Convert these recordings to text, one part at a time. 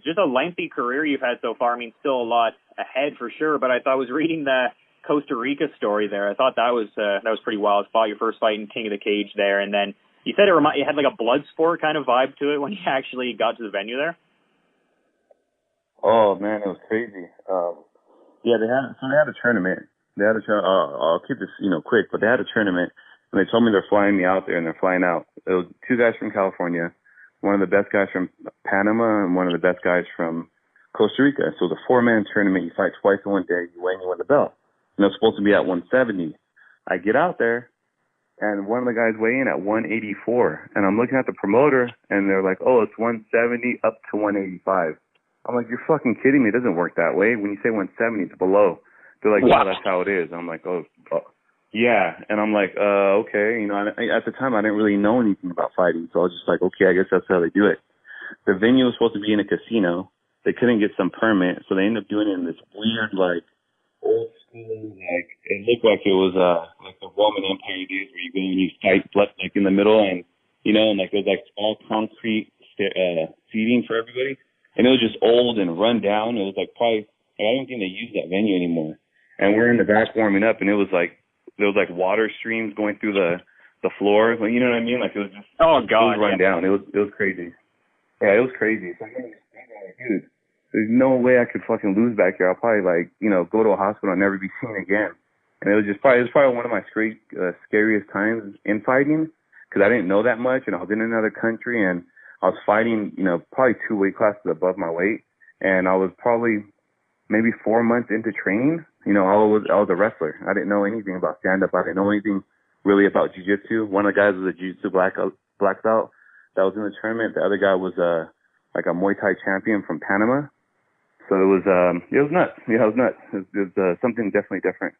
just a lengthy career you've had so far. I mean, still a lot ahead for sure, but I thought I was reading the Costa Rica story there. I thought that was pretty wild. Fought your first fight in King of the Cage there, and then you said it had like a blood sport kind of vibe to it when you actually got to the venue there. Oh man, it was crazy. Yeah, they had a tournament. I'll keep this quick, but they had a tournament, and they told me they're flying me out there, and they're flying out. It was 2 guys from California, one of the best guys from Panama, and one of the best guys from Costa Rica. So it was a 4-man tournament. You fight twice in one day. You win the belt. And it was supposed to be at 170. I get out there, and one of the guys weigh in at 184. And I'm looking at the promoter, and they're like, oh, it's 170 up to 185. I'm like, you're fucking kidding me. It doesn't work that way. When you say 170, it's below. They're like, wow, that's how it is. I'm like, oh, yeah. And I'm like, okay. At the time, I didn't really know anything about fighting. So I was just like, okay, I guess that's how they do it. The venue was supposed to be in a casino. They couldn't get some permit, so they ended up doing it in this weird, like, old school, like, it looked like it was, like the Roman Empire days where you go and you fight, like, in the middle, and, and, like, there's, like, all concrete seating for everybody. And it was just old and run down. It was, like, probably, I don't think they use that venue anymore. And we're in the back warming up, and it was, like, there was, like, water streams going through the floor. Like, you know what I mean? Like, it was just, oh, God, it was run down. It was crazy. Yeah, it was crazy. It's like, dude, there's no way I could fucking lose back here. I'll probably, like, go to a hospital and never be seen again. And it was probably one of my scariest times in fighting, because I didn't know that much, and I was in another country, and I was fighting, probably 2 weight classes above my weight, and I was probably maybe 4 months into training. I was a wrestler. I didn't know anything about stand-up. I didn't know anything really about jiu-jitsu. One of the guys was a jiu-jitsu black belt that was in the tournament. The other guy was like a Muay Thai champion from Panama. So it was nuts. Yeah, it was nuts. It was something definitely different.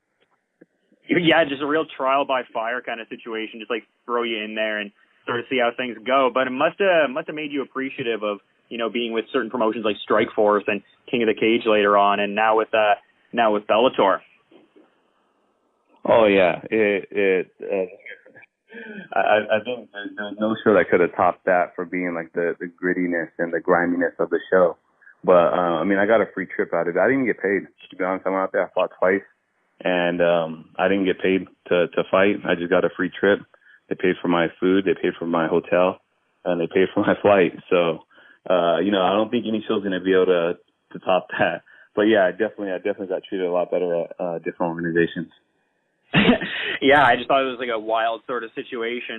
Yeah, just a real trial by fire kind of situation. Just like throw you in there and sort of see how things go. But it must have made you appreciative of being with certain promotions like Strikeforce and King of the Cage later on, and now with Bellator. Oh yeah, I think there's no show that could have topped that for being like the grittiness and the griminess of the show. But, I got a free trip out of it. I didn't get paid, to be honest. I went out there, I fought twice, and I didn't get paid to fight. I just got a free trip. They paid for my food, they paid for my hotel, and they paid for my flight. So, I don't think any show's going to be able to top that. But, yeah, I definitely got treated a lot better at different organizations. Yeah, I just thought it was like a wild sort of situation.